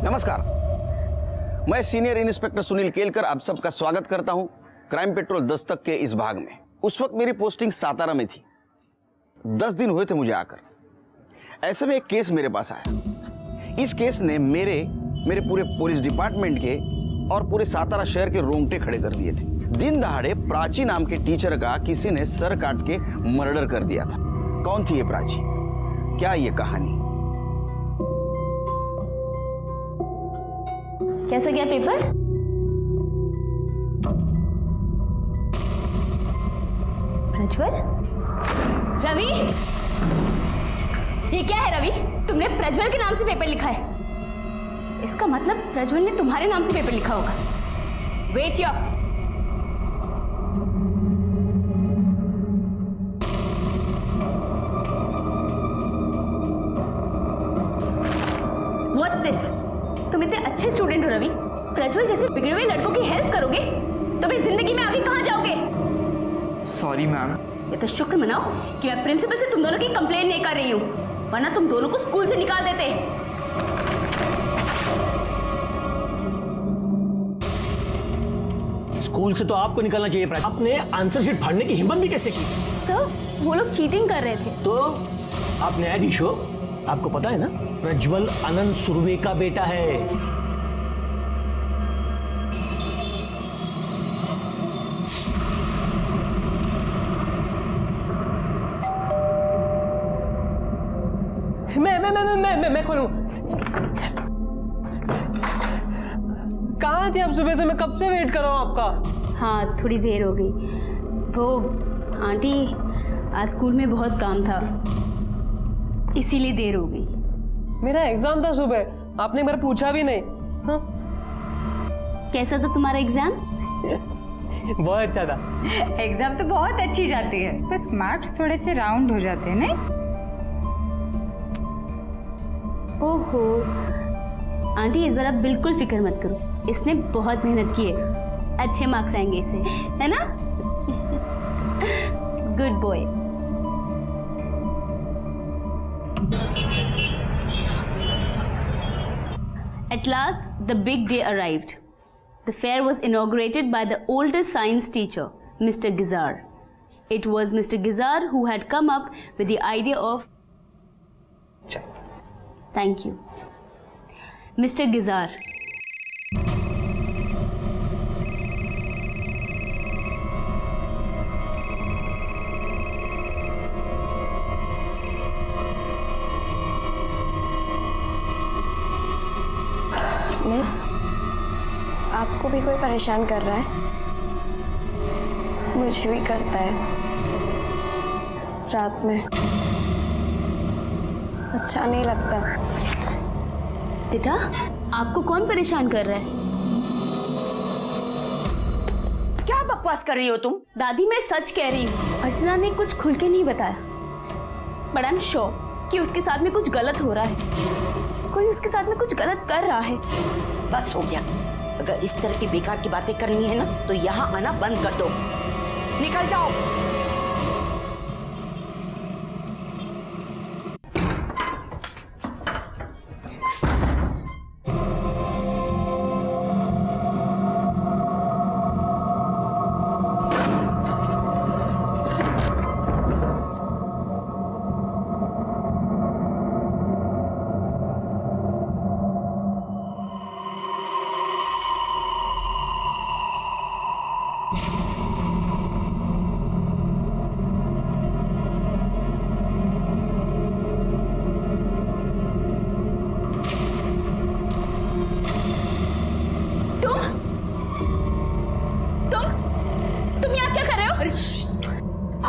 नमस्कार, मैं senior inspector Sunil Kelkar आप सबका स्वागत करता हूं क्राइम पेट्रोल दस्तक के इस भाग में। उस वक्त मेरी पोस्टिंग सातारा में थी। 10 दिन हुए थे मुझे आकर। ऐसे में एक केस मेरे पास आया। इस केस ने मेरे पूरे पुलिस डिपार्टमेंट के और पूरे सातारा शहर के रोंगटे खड़े कर दिए थे। दिन दहाड़े प्राची नाम के टीचर का किसी ने सर काट के मर्डर कर दिया था। कौन थी ये प्राची? क्या ये कहानी? कैसा गया पेपर? प्रज्वल? रवि? ये क्या है रवि? तुमने प्रज्वल के नाम से पेपर लिखा है। इसका मतलब प्रज्वल ने तुम्हारे नाम से पेपर लिखा होगा। Wait your. What's this? तुम इतने अच्छे स्टूडेंट हो रवि, प्रज्वल जैसे बिगड़े हुए लड़कों की हेल्प करोगे तो फिर जिंदगी में आगे कहां जाओगे? Sorry ma'am. ये तो शुक्र मनाओ कि मैं प्रिंसिपल से तुम दोनों की कंप्लेन नहीं कर रही हूँ, वरना तुम दोनों को स्कूल से निकाल देते। स्कूल से तो आपको निकलना चाहिए। आपने आंसर शीट फाड़ने की हिम्मत भी कैसे की? सर, वो लोग चीटिंग कर रहे थे। तो आप न्यायाधीश हो, आपको पता है ना प्रज्वल अनंत सुर्वे का बेटा है। मैं खोलूं? कहाँ थे आप सुबह से? मैं कब से वेट कर रहा हूँ आपका। हाँ, थोड़ी देर हो गई। वो आंटी, आज स्कूल में बहुत काम था, इसीलिए देर हो गई। मेरा एग्जाम था सुबह, आपने मेरा पूछा भी नहीं। हाँ? कैसा था तुम्हारा एग्जाम? बहुत अच्छा था। एग्जाम तो बहुत अच्छी जाती है, बस मार्क्स थोड़े से राउंड हो जाते हैं। नहीं? ओहो आंटी, इस बार आप बिल्कुल फिक्र मत करो, इसने बहुत मेहनत की है, अच्छे मार्क्स आएंगे इसे, है ना? Good boy. At last, the big day arrived. The fair was inaugurated by the oldest science teacher, Mr. Gizar. It was Mr. Gizar who had come up with the idea of... Thank you. Mr. Gizar. Miss, आपको भी कोई परेशान कर रहा है? मुझे भी करता है रात में, अच्छा नहीं लगता। बेटा, आपको कौन परेशान कर रहा है? क्या बकवास कर रही हो तुम? दादी, मैं सच कह रही हूँ। अर्चना ने कुछ खुल के नहीं बताया, बट आई एम श्योर कि उसके साथ में कुछ गलत हो रहा है। कोई उसके साथ में कुछ गलत कर रहा है। बस हो गया। अगर इस तरह की बेकार की बातें करनी है ना तो यहाँ आना बंद कर दो। निकल जाओ।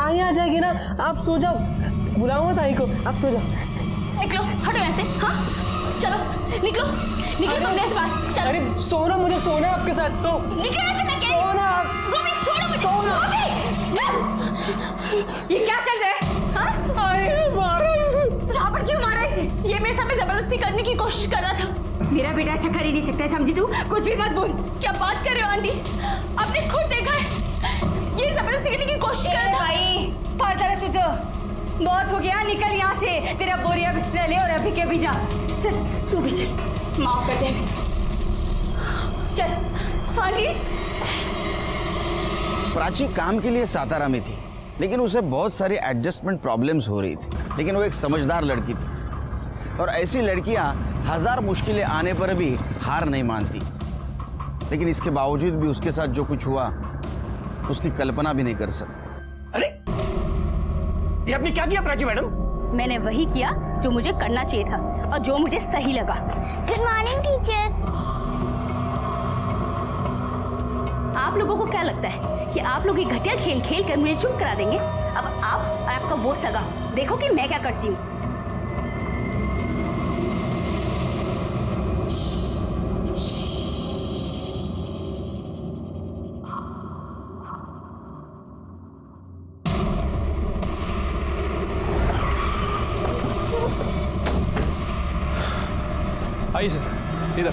आई आ जाएगी ना, आप सो जाओ। बुलाऊंगा ताई को, आप सो जाओ। निकलो, हटो यहाँ से। हाँ, चलो निकलो, निकलो तुम मेरे से बाहर। चलो। अरे सोना, मुझे सोना है आपके साथ। सो निकलो यहाँ से, मैं कह रही हूँ। सोना। गोपी, छोड़ो मुझे। सोना। गोपी, ये क्या चल रहा है? हाँ? आए मारा इसे। जहाँ पर क्यों मारा इसे? ये मेरे साथ में जबरदस्ती करने की कोशिश कर रहा था। मेरा बेटा ऐसा कर ही नहीं सकता है, समझी तू? कुछ भी मत बोल। क्या बात कर रहे हो आंटी? आपने खुद देखा है, ये जबरदस्ती करने की कोशिश कर रहा था। भाई, पता है तुझे बहुत हो गया, निकल यहाँ से। तेरा बोरिया बिस्तर ले और अभी के भी जा। चल, तू भी चल। माफ कर दे। चल आंटी। प्राची काम के लिए सातारा में थी, लेकिन उसे बहुत सारी एडजस्टमेंट प्रॉब्लम्स हो रही थी। लेकिन वो एक समझदार लड़की थी, और ऐसी लड़कियां 1000 मुश्किलें आने पर भी हार नहीं मानती। लेकिन इसके बावजूद भी उसके साथ जो कुछ हुआ उसकी कल्पना भी नहीं कर सकते। अरे ये आपने क्या किया प्राची मैडम? मैंने वही किया जो मुझे करना चाहिए था और जो मुझे सही लगा। Good morning teacher. आप लोगों को क्या लगता है कि आप लोग ये घटिया खेल खेल कर मुझे चुप करा देंगे? अब आप और आपका वो सगा देखो कि मैं क्या करती हूँ। आइए सर, इधर।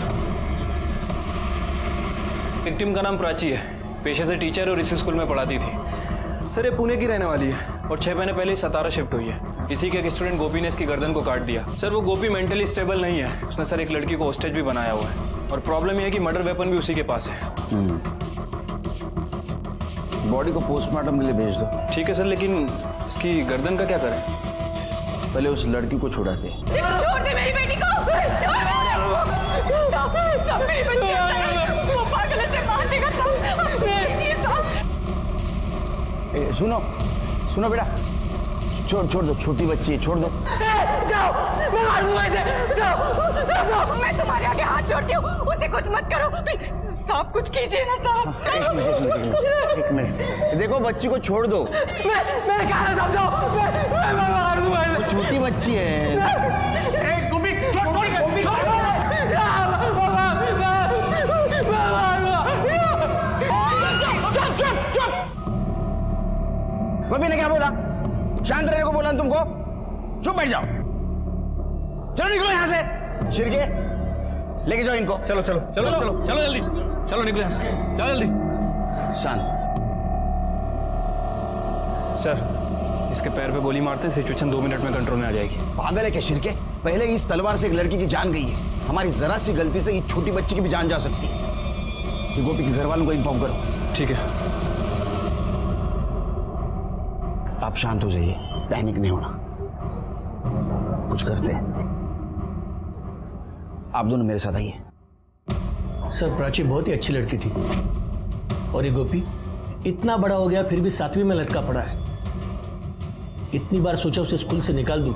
विक्टिम का नाम प्राची है, पेशे से टीचर और इसी स्कूल में पढ़ाती थी। सर ये पुणे की रहने वाली है और 6 महीने पहले ही सतारा शिफ्ट हुई है। इसी के एक स्टूडेंट गोपी ने इसकी गर्दन को काट दिया। सर वो गोपी मेंटली स्टेबल नहीं है, उसने सर एक लड़की को होस्टेज भी बनाया हुआ है, और प्रॉब्लम ये है कि मर्डर वेपन भी उसी के पास है। बॉडी को पोस्टमार्टम के लिए भेज दो। ठीक है सर, लेकिन इसकी गर्दन का क्या करें? पहले उस लड़की को छुड़ाते हैं। छोड़ दे मेरी बेटी को, छोड़ दे। सब मेरी बच्ची है, वो पागल से मार देगा सब। सुनो सुनो बेटा, छोड़ दो, छोटी बच्ची है, छोड़ दो। जाओ, मैं मार दूंगा इसे। जाओ। मैं तुम्हारे आगे हाथ जोड़ती हूँ, उसे कुछ मत करो। साहब कुछ कीजिए ना साहब। एक मिनट, देखो बच्ची को छोड़ दो। मैं कहा समझाओ, मैं मार दूंगा इसे। छोटी बच्ची है। गोपी छोड़ गोपी ने क्या बोला? शांत रहने को बोला ना तुमको? चुप बैठ जाओ। चलो निकलो यहाँ से। शिरके लेके जाओ इनको। चलो चलो चलो चलो चलो जल्दी, चलो निकलो यहाँ से, जाओ जल्दी। शांत। सर इसके पैर पे गोली मारते सिचुएशन 2 मिनट में कंट्रोल में आ जाएगी। पागल है क्या शिरके? पहले ही इस तलवार से एक लड़की की जान गई है, हमारी जरा सी गलती से इस छोटी बच्ची की भी जान जा सकती है। कि गोपी के घर वालों को इन्फॉर्म करो। ठीक है। आप शांत हो जाइए, पैनिक नहीं होना, कुछ करते हैं। आप दोनों मेरे साथ आइए। सर प्राची बहुत ही अच्छी लड़की थी, और ये गोपी इतना बड़ा हो गया फिर भी 7वीं में लटका पड़ा है। इतनी बार सोचा उसे स्कूल से निकाल दूं,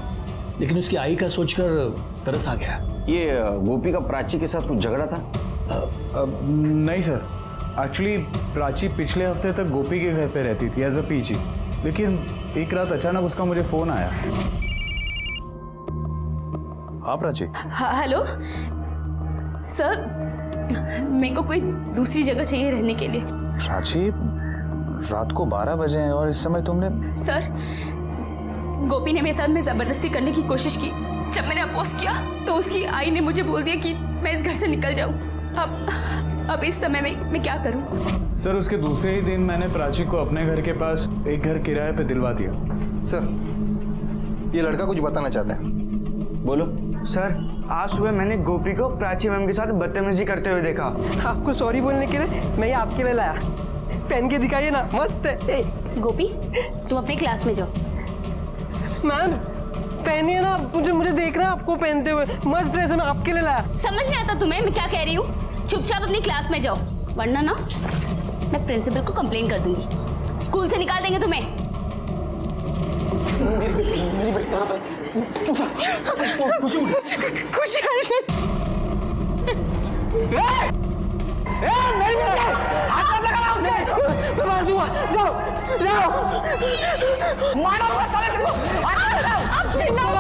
लेकिन उसकी आई का सोचकर तरस आ गया। ये गोपी का प्राची के साथ कुछ झगड़ा था? नहीं सर, एक्चुअली प्राची पिछले हफ्ते तक गोपी के घर पे रहती थी एज अ पीजी, लेकिन एक रात अचानक उसका मुझे फोन आया। हाँ प्राची। हेलो सर, मेरे को कोई दूसरी जगह चाहिए रहने के लिए। प्राची रात को 12 बजे हैं और इस समय तुमने? सर गोपी ने मेरे साथ में जबरदस्ती करने की कोशिश की। जब मैंने अपोज किया तो उसकी आई ने मुझे बोल दिया कि मैं इस घर से निकल जाऊं। अब इस समय में मैं क्या करूं? सर उसके दूसरे ही दिन मैंने प्राची को अपने घर के पास एक घर किराए पे दिलवा दिया। सर ये लड़का कुछ बताना चाहता है। बोलो। सर आज सुबह मैंने गोपी को प्राची मैम के साथ बदतमीजी करते हुए देखा। आपको सॉरी बोलने के लिए मैं ये आपके लिए लाया। पहन के दिखाइए ना, मस्त है। गोपी तुम अपने क्लास में जाओ। मैम पहनिए ना, मुझे देखना है आपको पहनते हुए, मस्त ड्रेस है, मैं आपके लिए लाया। समझ नहीं आता तुम्हें मैं क्या कह रही हूँ? चुपचाप अपनी क्लास में जाओ, वरना ना मैं प्रिंसिपल को कंप्लेन कर दूंगी, स्कूल से निकाल देंगे तुम्हें। मेरी बेटी कहाँ पे? खुशी मैं मार दूंगा। जाओ जाओ, मारो अब चिल्लाओ।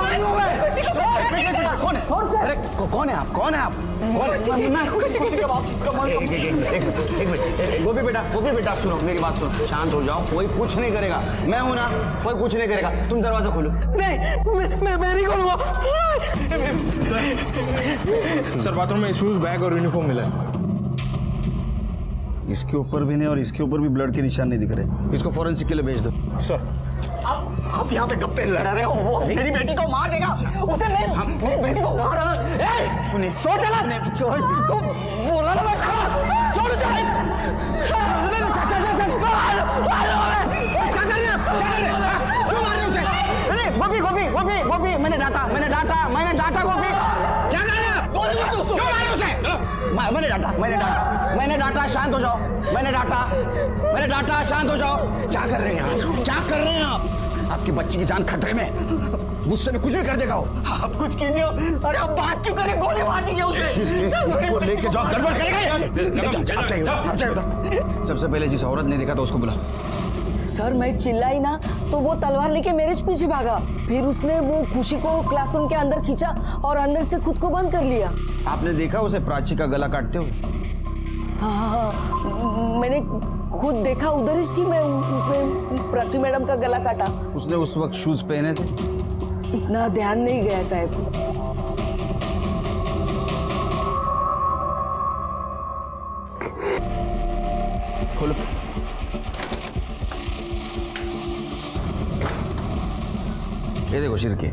खुशी को कौन है? अरे कौन है आप? कौन है आप? मैं खुशी के बाप। एक मिनट, गोपी बेटा सुनो, मेरी बात सुनो, शांत हो जाओ। कोई कुछ नहीं करेगा, मैं हूं ना, कोई कुछ नहीं करेगा। तुम दरवाजा खोलो। नहीं मैं नहीं खोलूंगा। सर बाथरूम में शूज, बैग और यूनिफॉर्म मिला है। इसके ऊपर भी नहीं और इसके ऊपर भी ब्लड के निशान नहीं दिख रहे। इसको फॉरेंसिक के लिए भेज दो। सर आप यहाँ पे गप्पे लड़ा रहे हो, वो मेरी बेटी को मार देगा। उसे नहीं, मेरी बेटी को मार रहा है। सुनिए, छोड़ देना, छोड़ इसको, बोला ना मैं, छोड़ चल। क्या कर रहे हैं? क्यों मार रहे उसे? अरे गोपी गोपी गोपी गोपी, मैंने डांटा गोपी। क्या कर रहे हैं? क्यों मार रहे उसे? मैंने डांटा, शांत हो जाओ। मैंने डांटा, शांत हो जाओ। क्या कर रहे हैं आप? क्या कर रहे हैं आप? आपकी बच्ची की जान खतरे में, गुस्से में कुछ भी कर देगा वो। आप कुछ कीजिए। अरे आप बात क्यों करें? गोली मार दीजिए उसे। इसको लेके जाओ, गड़बड़ करेगा। सबसे पहले जिस औरत ने देखा था उसको बुलाओ। सर मैं चिल्लाई ना तो वो तलवार लेके मेरे पीछे भागा। फिर उसने वो खुशी को क्लासरूम के अंदर खींचा और अंदर से खुद को बंद कर लिया। आपने देखा उसे प्राची का गला काटते हुए? हाँ, मैंने खुद देखा, उधर ही थी मैं। उसने प्राची मैडम का गला काटा। उसने उस वक्त शूज पहने थे? इतना ध्यान नहीं गया साहब। खोलो। ये देखो शिरके,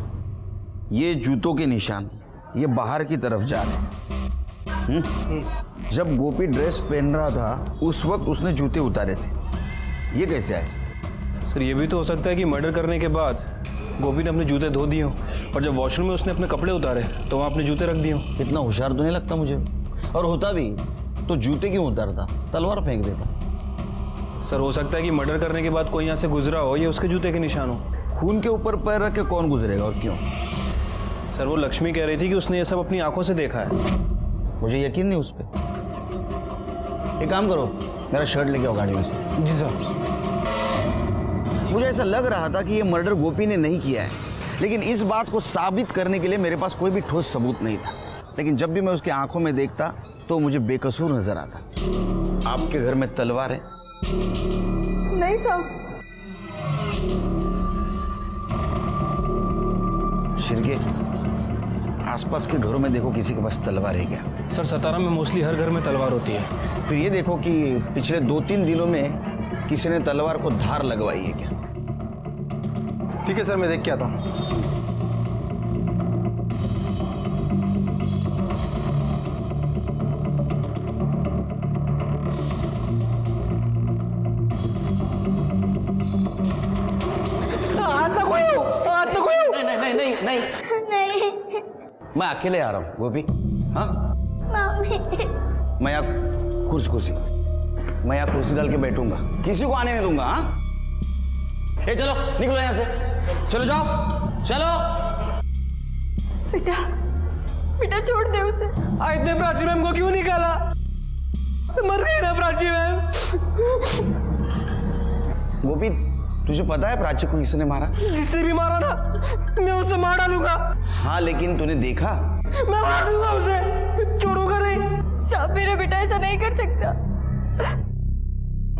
ये जूतों के निशान ये बाहर की तरफ जा रहे हैं। जब गोपी ड्रेस पहन रहा था उस वक्त उसने जूते उतारे थे। ये कैसे आए? सर ये भी तो हो सकता है कि मर्डर करने के बाद गोपी ने अपने जूते धो दिए हों और जब वॉशरूम में उसने अपने कपड़े उतारे तो वहाँ अपने जूते रख दिए हों। इतना होशियार तो नहीं लगता मुझे, और होता भी तो जूते क्यों उतारता, तलवार फेंक देता। सर हो सकता है कि मर्डर करने के बाद कोई यहाँ से गुजरा हो, ये उसके जूते के निशान हो। खून के ऊपर पैर रख के कौन गुजरेगा और क्यों? सर वो लक्ष्मी कह रही थी कि उसने ये सब अपनी आंखों से देखा है। मुझे यकीन नहीं उस पर। एक काम करो, मेरा शर्ट लेके आओ गाड़ी में से। जी सर। मुझे ऐसा लग रहा था कि ये मर्डर गोपी ने नहीं किया है, लेकिन इस बात को साबित करने के लिए मेरे पास कोई भी ठोस सबूत नहीं था। लेकिन जब भी मैं उसकी आंखों में देखता तो मुझे बेकसूर नजर आता। आपके घर में तलवार है? नहीं साहब। शिरके, आसपास के घरों में देखो किसी के पास तलवार है क्या? सर सतारा में मोस्टली हर घर में तलवार होती है। फिर ये देखो कि पिछले 2-3 दिनों में किसी ने तलवार को धार लगवाई है क्या? ठीक है सर, मैं देख के आता हूँ। नहीं, मैं अकेले आ रहा हूँ गोपी। हाँ मैं यहाँ कुर्सी डाल के बैठूंगा, किसी को आने नहीं दूंगा। हाँ ए चलो निकलो यहाँ से, चलो जाओ चलो। बेटा छोड़ दे उसे। इतने प्राची मैम को क्यों निकाला? मर गई ना प्राची मैम। गोपी तुझे पता है प्राची को किसने मारा? जिसने भी मारा ना मैं उसे मार डालूंगा। हाँ लेकिन तूने देखा? मैं मार दूंगा उसे, छोड़ूंगा नहीं। साहब मेरा बेटा ऐसा नहीं कर सकता,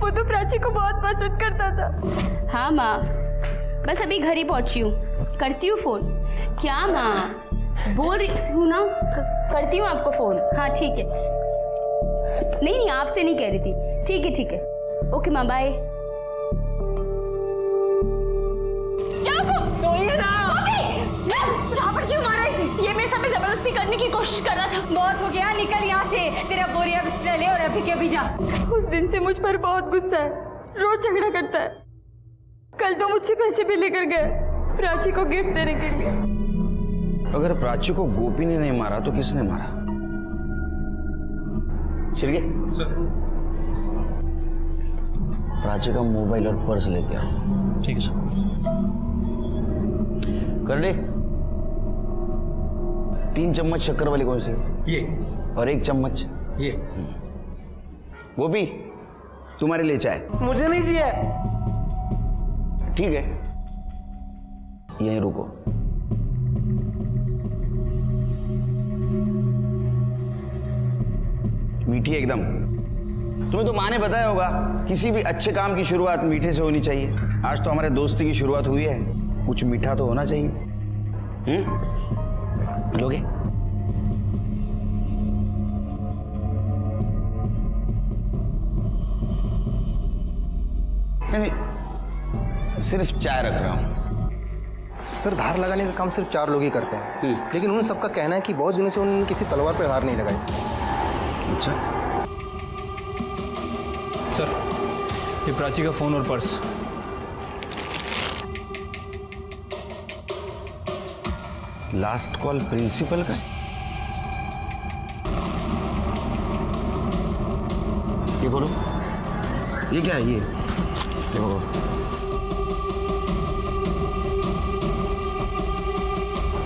वो तो प्राची को बहुत पसंद करता था। हाँ माँ, बस अभी घर ही पहुंची हूँ, करती हूँ फोन। क्या माँ बोल रही हूँ ना, करती हूँ आपको फोन। हाँ ठीक है। नहीं आपसे नहीं कह रही थी। ठीक है ओके माँ, बाय। सोइए ना। जहाँ पर क्यों मारा इसे? ये मेरे साथ जबरदस्ती करने की कोशिश कर रहा था। बहुत हो गया, निकल यहाँ से। तेरा बोरिया बिस्तर ले और अभी के अभी जा। उस दिन से मुझ पर बहुत गुस्सा है, रोज झगड़ा करता है। कल तो मुझसे पैसे भी लेकर गए प्राची को गिफ्ट देने के लिए। अगर प्राची को गोपी ने नहीं मारा तो किसने मारा? शिरके प्राची का मोबाइल और पर्स लेके आओ। ठीक है सर। कर दे। 3 चम्मच शक्कर वाली कौन सी? ये। और 1 चम्मच ये। गोपी तुम्हारे लिए चाय। मुझे नहीं चाहिए। ठीक है यहीं रुको। मीठी एकदम। तुम्हें तो माँ ने बताया होगा किसी भी अच्छे काम की शुरुआत मीठे से होनी चाहिए। आज तो हमारे दोस्ती की शुरुआत हुई है, कुछ मीठा तो होना चाहिए। लोगे? नहीं, सिर्फ चाय रख रहा हूँ। सर धार लगाने का काम सिर्फ 4 लोग ही करते हैं, लेकिन उन सबका कहना है कि बहुत दिनों से उन्होंने किसी तलवार पर धार नहीं लगाई। अच्छा सर, ये प्राची का फोन और पर्स। लास्ट कॉल प्रिंसिपल का। ये खोलो। ये क्या है? ये देखो,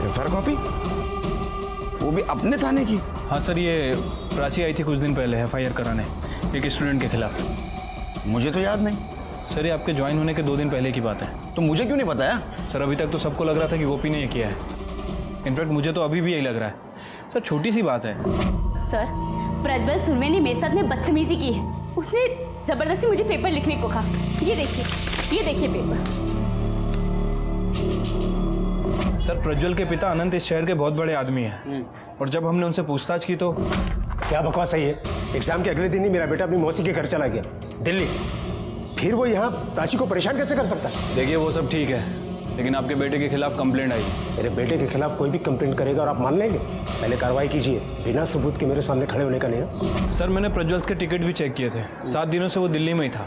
एफआईआर कॉपी, वो भी अपने थाने की। हाँ सर, ये प्राची आई थी कुछ दिन पहले एफआईआर कराने एक स्टूडेंट के खिलाफ। मुझे तो याद नहीं सर, ये आपके ज्वाइन होने के 2 दिन पहले की बात है। तो मुझे क्यों नहीं बताया? सर, अभी तक तो सबको लग रहा था कि गोपी ने ये किया है। इनफैक्ट मुझे तो अभी भी यही लग रहा है। सर, छोटी सी बात है। सर, प्रज्वल सुरवे ने मेरे साथ में बदतमीजी की है। उसने जबरदस्ती मुझे पेपर लिखने को कहा। ये देखिए पेपर। सर, प्रज्वल के पिता अनंत इस शहर के बहुत बड़े आदमी हैं, और जब हमने उनसे पूछताछ की तो क्या बकवास है ये? एग्जाम के अगले दिन ही मेरा बेटा अपनी मौसी के घर चला गया दिल्ली, फिर वो यहाँ प्राची को परेशान कैसे कर सकता है? देखिए, वो सब ठीक है, लेकिन आपके बेटे के खिलाफ कंप्लेंट आई। मेरे बेटे के खिलाफ कोई भी कंप्लेंट करेगा और आप मान लेंगे? पहले कार्रवाई कीजिए, बिना सबूत के मेरे सामने खड़े होने का नहीं। सर, मैंने प्रज्वल के टिकट भी चेक किए थे। 7 दिनों से वो दिल्ली में ही था।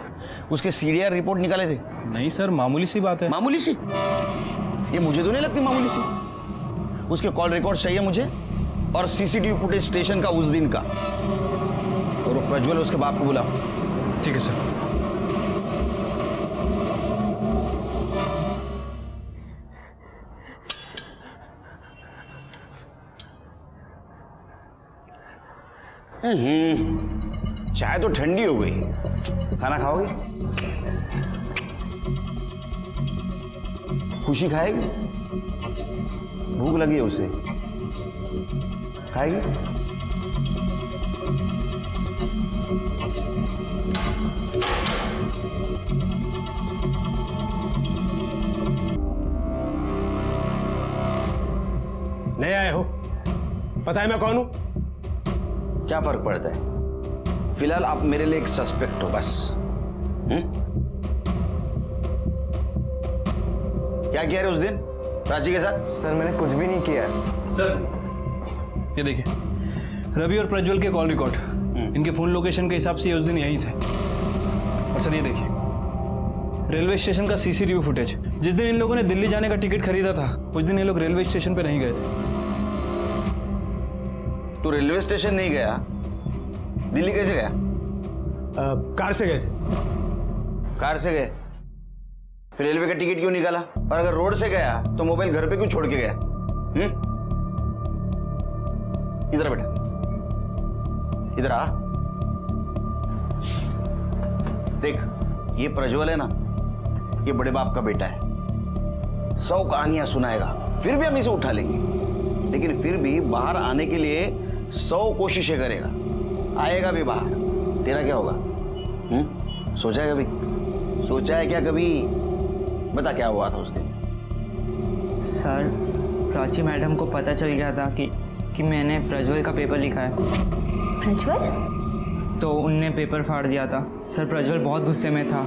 उसके सीडीआर रिपोर्ट निकाले थे? नहीं सर, मामूली सी बात है। मामूली सी? ये मुझे तो नहीं लगती मामूली सी। उसके कॉल रिकॉर्ड चाहिए मुझे, और सीसीटीवी फुटेज स्टेशन का उस दिन का। और वो प्रज्वल उसके बाप को बुला। ठीक है सर। चाय तो ठंडी हो गई, खाना खाओगे? खुशी खाएगी? भूख लगी है उसे, खाएगी? नए आए हो, पता है मैं कौन हूं? क्या फर्क पड़ता है? फिलहाल आप मेरे लिए एक सस्पेक्ट हो बस। क्या किया रे उस दिन प्राची के साथ? सर, मैंने कुछ भी नहीं किया। सर, ये देखिए, रवि और प्रज्वल के कॉल रिकॉर्ड, इनके फोन लोकेशन के हिसाब से ये उस दिन यहीं थे। और सर, ये देखिए, रेलवे स्टेशन का सीसीटीवी फुटेज। जिस दिन इन लोगों ने दिल्ली जाने का टिकट खरीदा था, उस दिन ये लोग रेलवे स्टेशन पे नहीं गए थे। तू रेलवे स्टेशन नहीं गया, दिल्ली कैसे गया? कार से गए थे। कार से गए? फिर रेलवे का टिकट क्यों निकाला? और अगर रोड से गया तो मोबाइल घर पे क्यों छोड़ के गया? इधर बेटा, इधर आ। देख, ये प्रज्वल है ना, ये बड़े बाप का बेटा है। 100 कहानियां सुनाएगा, फिर भी हम इसे उठा लेंगे। लेकिन फिर भी बाहर आने के लिए 100 कोशिशें करेगा, आएगा भी बाहर। तेरा क्या होगा? सोचा है कभी? सोचा है क्या कभी? बता क्या हुआ था उस दिन? सर, प्राची मैडम को पता चल गया था कि मैंने प्रज्वल का पेपर लिखा है। प्रज्वल? तो उनने पेपर फाड़ दिया था। सर, प्रज्वल बहुत गुस्से में था,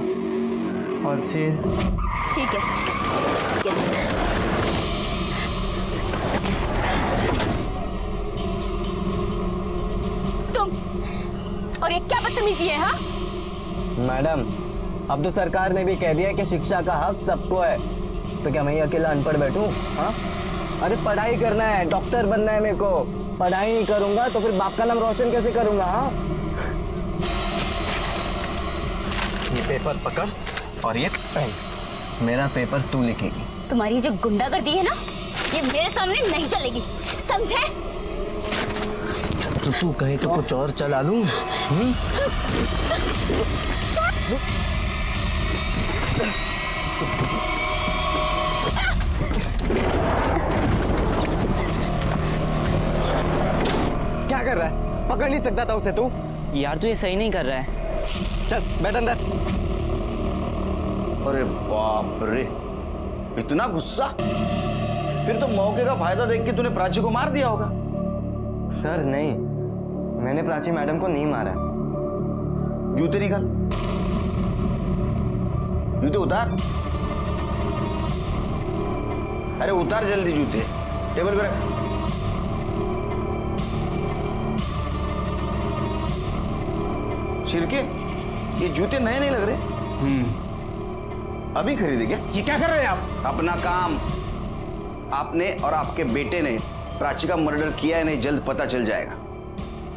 और फिर ठीक है। तुम और ये क्या बदतमीजी है? हाँ मैडम, अब तो सरकार ने भी कह दिया कि शिक्षा का हक सबको है, तो क्या मैं ही अकेला अनपढ़ बैठूं? हाँ, अरे पढ़ाई करना है, डॉक्टर बनना है मेरे को। पढ़ाई नहीं करूंगा तो फिर बाप का नाम रोशन कैसे करूंगा? हाँ, ये पेपर पकड़ और ये पेन, मेरा पेपर तू लिखेगी। तुम्हारी जो गुंडागर्दी है ना, ये मेरे सामने नहीं चलेगी, समझे? तो तू कहे तो कुछ और चला लूं? क्या कर रहा है? पकड़ नहीं सकता था उसे तू? यार, तू ये सही नहीं कर रहा है। चल बैठ अंदर। अरे बाप रे, इतना गुस्सा? फिर तो मौके का फायदा देख के तूने प्राची को मार दिया होगा। सर नहीं, मैंने प्राची मैडम को नहीं मारा। जूते निकाल। जूते उतार। अरे उतार जल्दी जूते, टेबल पे रख। शिरके, ये जूते नए नहीं लग रहे। अभी खरीदे क्या? ये क्या कर रहे हैं आप? अपना काम। आपने और आपके बेटे ने प्राची का मर्डर किया है नहीं, जल्द पता चल जाएगा।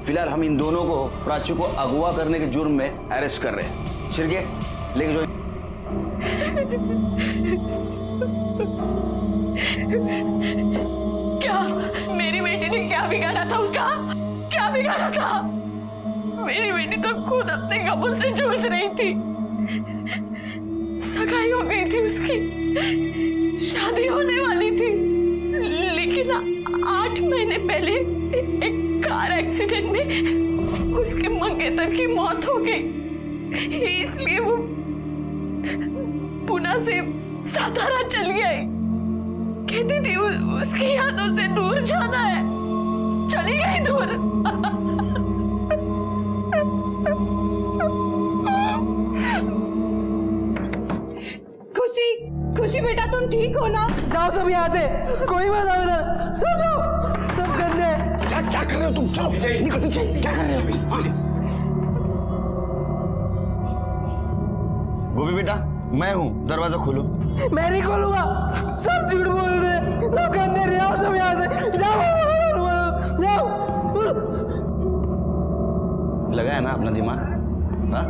फिलहाल हम इन दोनों को प्राची को अगवा करने के जुर्म में अरेस्ट कर रहे हैं। शिरके, लेके जो। क्या मेरी बेटी ने क्या बिगाड़ा था उसका? क्या बिगाड़ा था? मेरी बेटी तो खुद अपने गमों से जूझ रही थी। सगाई हो गई थी उसकी, शादी होने वाली थी, लेकिन 8 महीने पहले एक कार एक्सीडेंट में उसके मंगेतर की मौत हो गई। इसलिए वो पुणे से सातारा चली आई। कहती थी उसकी यादों से दूर जाना है, चली गई दूर। खुशी, खुशी बेटा तुम ठीक हो ना? जाओ सब यहाँ से, कोई मत आओ इधर। सब गंदे। क्या कर रहे हो तुम? चलो निकल पीछे। क्या कर रहे हो अभी? गोपी बेटा, मैं हूं, दरवाजा खोलो। मैं नहीं खोलूंगा, सब झूठ बोल रहे, सब गंदे। जाओ सब यहाँ से, जाओ। लगा है ना अपना दिमाग? हाँ?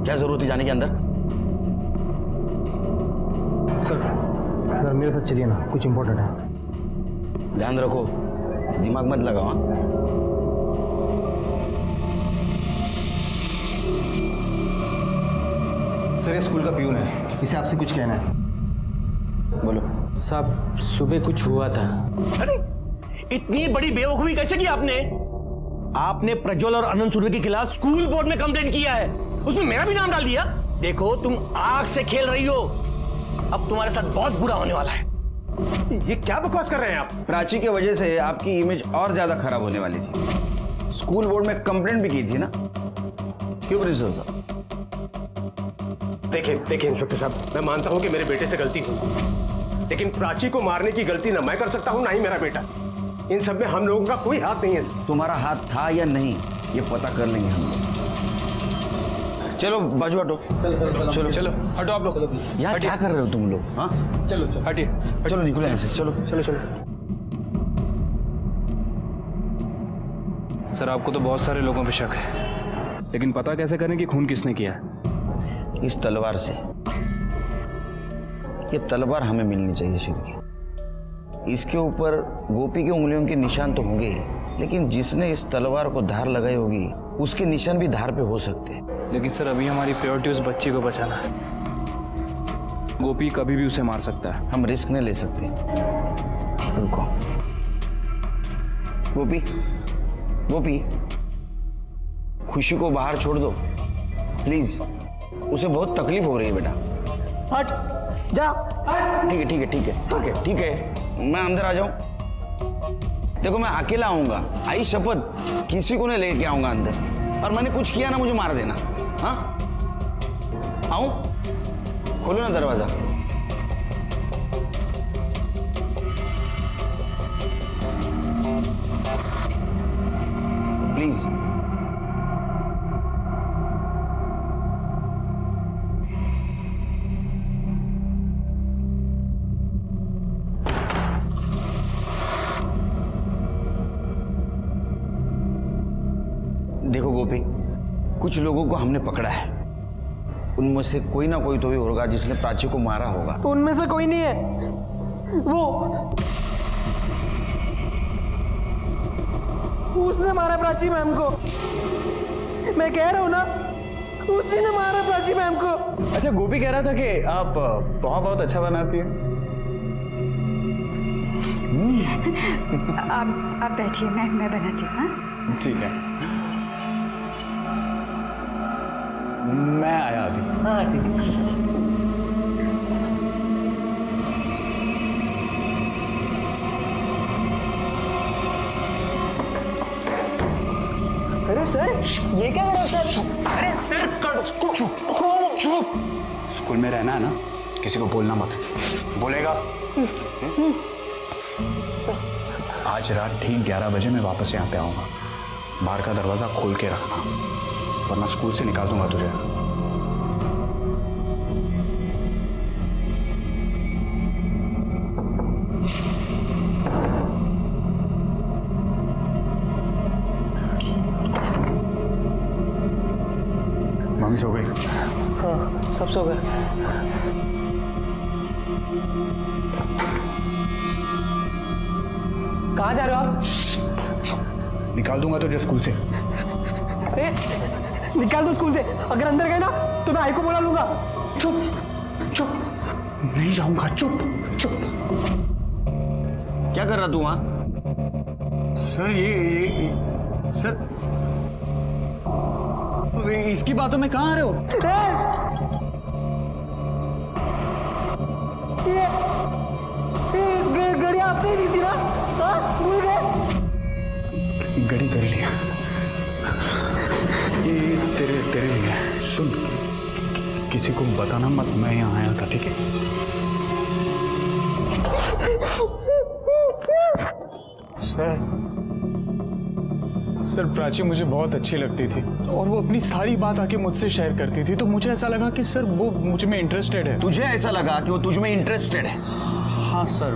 क्या जरूरत थी जाने के अंदर? सर मेरे साथ चलिए ना, कुछ इंपॉर्टेंट है। ध्यान रखो, दिमाग मत लगाओ। हाँ? सर ये स्कूल का प्यून है, इसे आपसे कुछ कहना है। बोलो। साहब सुबह कुछ हुआ था। अरे इतनी बड़ी बेवकूफी कैसे की आपने? आपने प्रज्वल और अनंत सुरभि के खिलाफ स्कूल बोर्ड में कंप्लेंट किया है, उसमें मेरा भी नाम डाल दिया। देखो तुम आग से खेल रही हो, अब तुम्हारे साथ बहुत बुरा होने वाला है। ये क्या बकवास कर रहे हैं आप? प्राची की वजह से आपकी इमेज और ज्यादा खराब होने वाली थी। स्कूल बोर्ड में कंप्लेंट भी की थी ना? क्यों प्रिंसिपल साहब? देखिए इंस्पेक्टर साहब, मैं मानता हूं कि मेरे बेटे से गलती हुई, लेकिन प्राची को मारने की गलती ना मैं कर सकता हूं, ना ही मेरा बेटा। इन सब में हम लोगों का कोई हाथ नहीं है। तुम्हारा हाथ था या नहीं, ये पता कर लेंगे हम लोग। चलो बाजू हटो। चलो चलो हटो आप लोग। यहाँ क्या कर रहे हो तुम लोग? हाँ चलो हटिए। चलो निकलो यहाँ से। चलो। सर आपको तो बहुत सारे लोगों पे शक है, लेकिन पता कैसे करें कि खून किसने किया है? इस तलवार से। ये तलवार हमें मिलनी चाहिए शिरके। इसके ऊपर गोपी की उंगलियों के निशान तो होंगे ही, लेकिन जिसने इस तलवार को धार लगाई होगी उसके निशान भी धार पे हो सकते हैं। लेकिन सर अभी हमारी प्रायोरिटी उस बच्ची को बचाना है। गोपी कभी भी उसे मार सकता है। हम रिस्क नहीं ले सकते। रुको। गोपी, गोपी, खुशी को बाहर छोड़ दो प्लीज, उसे बहुत तकलीफ हो रही है बेटा। हट जा। ठीक है, मैं अंदर आ जाऊं? देखो मैं अकेला आऊंगा, आई शपथ, किसी को नहीं लेके आऊंगा अंदर। और मैंने कुछ किया ना, मुझे मार देना। हाँ आऊं? खोलो ना दरवाजा। प्लीज। देखो गोपी, कुछ लोगों को हमने पकड़ा है, उनमें से कोई ना कोई तो भी होगा जिसने प्राची को मारा होगा। उनमें से कोई नहीं है। वो उसने मारा प्राची मैम को। मैं कह रहा हूं ना, उसी ने मारा प्राची मैम को। अच्छा गोपी कह रहा था कि आप पोहा बहुत अच्छा बनाती हैं। आप बैठिए, मैं बनाती हूँ। हाँ ठीक है, मैं आया अभी। हाँ ठीक है। अरे सर, ये क्या कर रहे हो सर? अरे सर चुप। स्कूल में रहना है ना, किसी को बोलना मत। बोलेगा? आज रात ठीक 11 बजे मैं वापस यहाँ पे आऊँगा। बाहर का दरवाज़ा खोल के रखना, वरना स्कूल से निकाल दूंगा तुझे। मम्मी सो गई? हाँ, सब सो गए। कहाँ जा रहे हो आप? निकाल दूंगा तुझे स्कूल से। निकाल दो स्कूल से। अगर अंदर गए ना तो मैं आई को बुला लूंगा। चुप चुप, नहीं जाऊंगा। चुप चुप। क्या कर रहा तू वहां? सर ये सर, इसकी बातों में कहाँ आ रहे हो? ये गड़ी आपने दी थी ना? हाँ, भूल गए? गड़ी तेरे लिए, ये तेरे लिए। सुन, किसी को बताना मत, मैं यहाँ आया था, ठीक है? सर प्राची मुझे बहुत अच्छी लगती थी और वो अपनी सारी बात आके मुझसे शेयर करती थी, तो मुझे ऐसा लगा कि सर वो मुझ में इंटरेस्टेड है। तुझे ऐसा लगा कि वो तुझ में इंटरेस्टेड है? हाँ सर,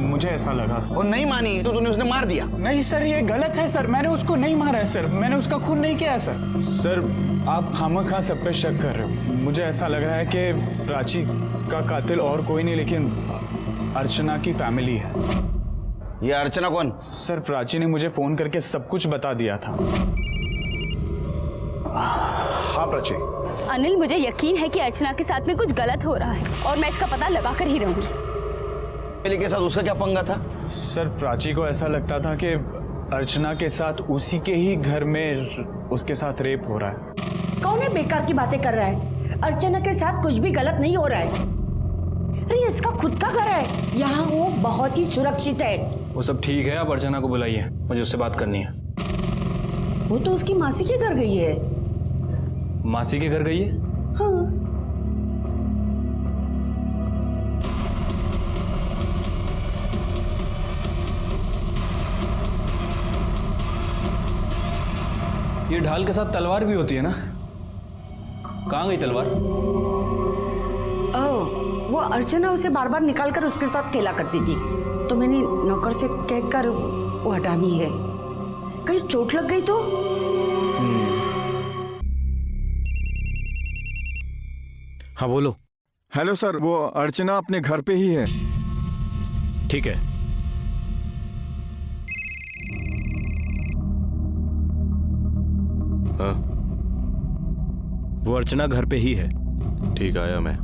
मुझे ऐसा लगा। और नहीं मानी तो तूने उसने मार दिया? नहीं सर, ये गलत है सर, मैंने उसको नहीं मारा है सर, मैंने उसका खून नहीं किया है सर। सर आप खामखा सब पे शक कर रहे हो। मुझे ऐसा लग रहा है कि प्राची का कातिल और कोई नहीं लेकिन अर्चना की फैमिली है। ये अर्चना कौन? सर प्राची ने मुझे फोन करके सब कुछ बता दिया था। हाँ प्राची। अनिल, मुझे यकीन है कि अर्चना के साथ में कुछ गलत हो रहा है और मैं इसका पता लगा कर ही रहूंगी। पहले के साथ उसका क्या पंगा था? सर प्राची को ऐसा लगता था कि अर्चना के साथ उसी के ही घर में उसके साथ रेप हो रहा है। कौन है बेकार की बातें कर रहा है? अर्चना के साथ कुछ भी गलत नहीं हो रहा है। अरे इसका खुद का घर है, यहाँ वो बहुत ही सुरक्षित है। वो सब ठीक है, आप अर्चना को बुलाइए, मुझे उससे बात करनी है। वो तो उसकी मासी के घर गई है। मासी के घर गई है? हाँ। ये ढाल के साथ तलवार भी होती है ना? कहाँ गई तलवार? वो अर्चना उसे बार बार निकाल कर उसके साथ खेला करती थी, तो मैंने नौकर से कहकर वो हटा दी है। कहीं चोट लग गई तो? हाँ बोलो। हेलो सर, वो अर्चना अपने घर पे ही है। ठीक है। हाँ, वो अर्चना घर पे ही है। ठीक, आया मैं।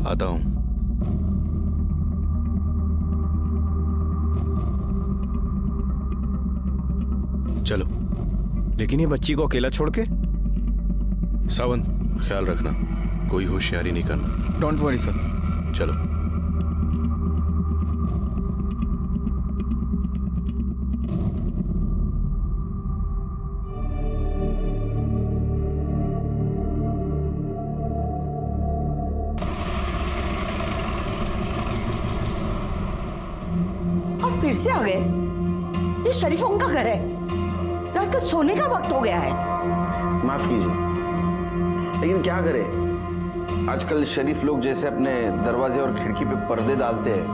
आता हूं। चलो, लेकिन ये बच्ची को अकेला छोड़ के? सावन, ख्याल रखना, कोई होशियारी नहीं करना। Don't worry sir. चलो। अब फिर से आ गए? ये शरीफों का घर है, रात का सोने का वक्त हो गया है। माफ कीजिए, लेकिन क्या करें, आजकल शरीफ लोग जैसे अपने दरवाजे और खिड़की पे पर्दे डालते हैं,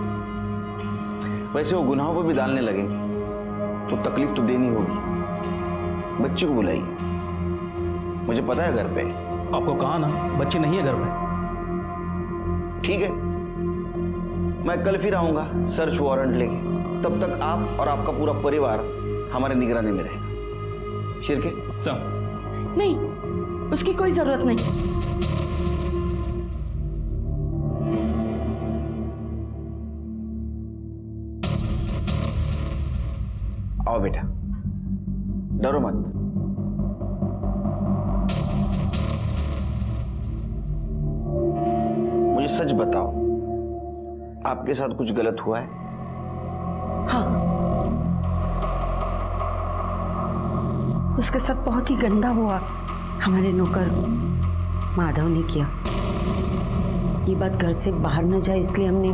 वैसे वो गुनाहों पर भी डालने लगे, तो तकलीफ तो देनी होगी। बच्ची को बुलाइए, मुझे पता है घर पे। आपको कहा ना, बच्ची नहीं है घर में। ठीक है, मैं कल फिर आऊंगा सर्च वारंट लेके। तब तक आप और आपका पूरा परिवार हमारे निगरानी में रहेगा। शिरके नहीं, उसकी कोई जरूरत नहीं। आओ बेटा, डरो मत। मुझे सच बताओ, आपके साथ कुछ गलत हुआ है? हाँ, उसके साथ बहुत ही गंदा हुआ हमारे नौकर माधव ने किया। ये बात घर से बाहर न जाए इसलिए हमने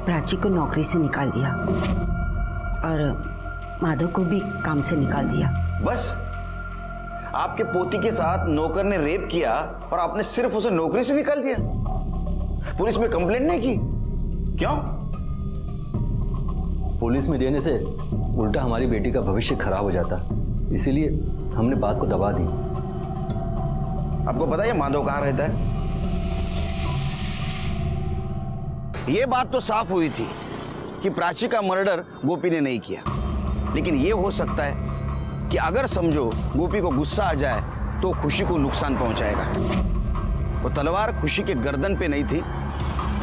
प्राची को नौकरी से निकाल दिया और माधव को भी काम से निकाल दिया। बस आपके पोती के साथ नौकर ने रेप किया और आपने सिर्फ उसे नौकरी से निकाल दिया? पुलिस में कंप्लेंट नहीं की? क्यों? पुलिस में देने से उल्टा हमारी बेटी का भविष्य खराब हो जाता, इसीलिए हमने बात को दबा दी। आपको पता है माधव कहाँ रहता है? यह बात तो साफ हुई थी कि प्राची का मर्डर गोपी ने नहीं किया, लेकिन यह हो सकता है कि अगर समझो गोपी को गुस्सा आ जाए तो खुशी को नुकसान पहुंचाएगा। वो तलवार खुशी के गर्दन पे नहीं थी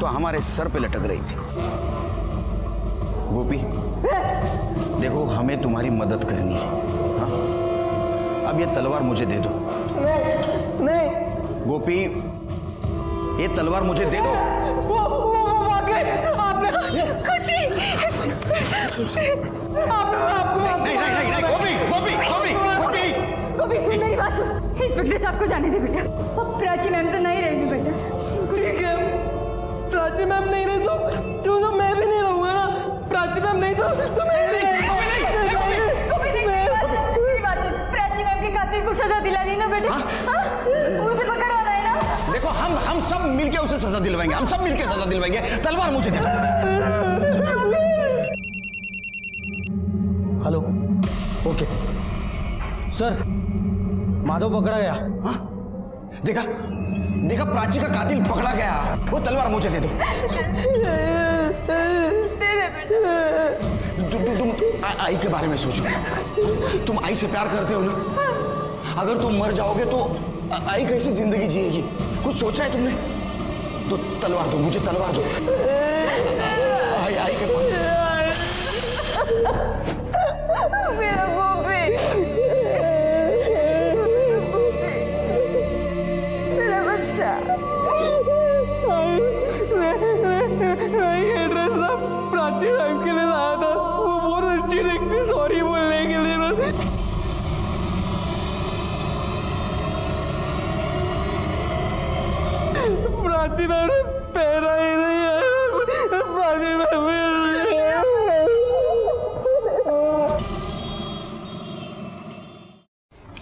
तो हमारे सर पे लटक रही थी। गोपी देखो, हमें तुम्हारी मदद करनी है। हाँ? अब ये तलवार मुझे दे दो। नहीं गोपी, ये तलवार मुझे दे दो। आपने खुशी नहीं, गोपी, गोपी सुन मेरी बात सुन। इंस्पेक्टर साहब को जाने दे बेटा। प्राची मैम तो नहीं रहेगी बेटा। ठीक है, प्राची मैम नहीं रही तो मैं भी नहीं रहूंगा ना। प्राची मैम नहीं तो मैं भी नहीं। मेरी बात सुन, प्राची मैम के कातिल को सजा दिलानी ना बेटा। उसे पकड़वाना है ना। देखो, हम सब मिलके उसे सजा दिलवाएंगे, हम सब मिलके सजा दिलवाएंगे। तलवार मुझे दे दो। हेलो, ओके सर, माधव पकड़ा गया। हाँ? देखा प्राची का कातिल पकड़ा गया। वो तलवार मुझे दे दो। तुम आई के बारे में सोचो। तुम आई से प्यार करते हो ना? अगर तुम मर जाओगे तो आई कैसे जिंदगी जिएगी? कुछ सोचा है तुमने? तो तलवार दो मुझे, तलवार दो। आई के पास मेरा गोपी, मेरा बच्चा। एड्रेस ना प्राची मैम के लिए लाया था। वो बहुत अच्छी दिखती, सॉरी बोलने के लिए। प्राची मैम ने पहना ही नहीं है। Prachi ma'am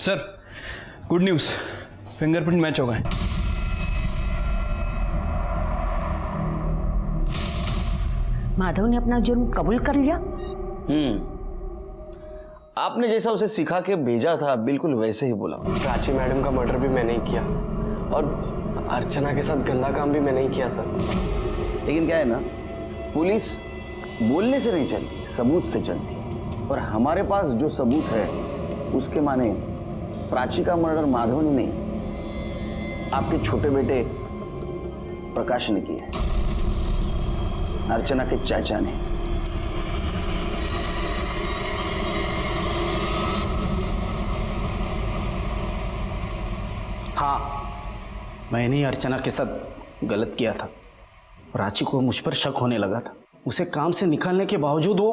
sir, good news, fingerprint match हो गए। माधव ने अपना जुर्म कबूल कर लिया। आपने जैसा उसे सिखा के भेजा था बिल्कुल वैसे ही बोला। प्राची मैडम का मर्डर भी मैंने ही किया और अर्चना के साथ गंदा काम भी मैंने ही किया सर। लेकिन क्या है ना, पुलिस बोलने से नहीं चलती, सबूत से चलती। और हमारे पास जो सबूत है उसके माने प्राची का मर्डर माधव ने नहीं, आपके छोटे बेटे प्रकाश ने किया, अर्चना के चाचा ने। हाँ, मैंने ही अर्चना के साथ गलत किया था। प्राची को मुझ पर शक होने लगा था। उसे काम से निकालने के बावजूद वो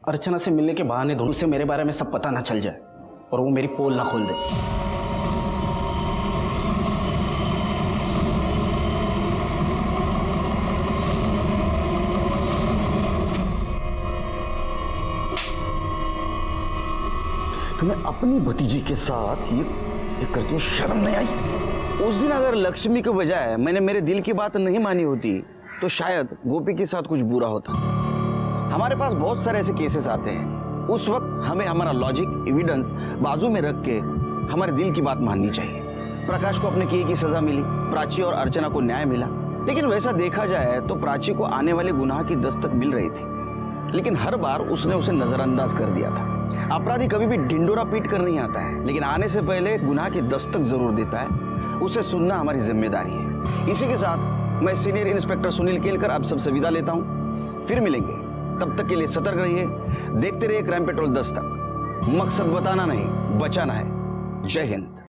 अर्चना से मिलने के बहाने दोनों से मेरे बारे में सब पता ना चल जाए और वो मेरी पोल ना खोल दे। तुम्हें अपनी भतीजी के साथ ये करती हो, शर्म नहीं आई? उस दिन अगर लक्ष्मी के बजाय मैंने मेरे दिल की बात नहीं मानी होती तो शायद गोपी के साथ कुछ बुरा होता। हमारे पास बहुत सारे ऐसे केसेस आते हैं, उस वक्त हमें हमारा लॉजिक, एविडेंस बाजू में रख के हमारे दिल की बात माननी चाहिए। प्रकाश को अपने किए की सजा मिली, प्राची और अर्चना को न्याय मिला, लेकिन वैसा देखा जाए तो प्राची को आने वाले गुनाह की दस्तक मिल रही थी, लेकिन हर बार उसने उसे नजरअंदाज कर दिया था। अपराधी कभी भी ढिंडोरा पीट कर नहीं आता है, लेकिन आने से पहले गुनाह की दस्तक जरूर देता है। उसे सुनना हमारी जिम्मेदारी है। इसी के साथ मैं सीनियर इंस्पेक्टर सुनील केलकर आप सबसे विदा लेता हूं। फिर मिलेंगे, तब तक के लिए सतर्क रहिए, देखते रहिए क्राइम पेट्रोल दस्तक। मकसद बताना नहीं, बचाना है। जय हिंद।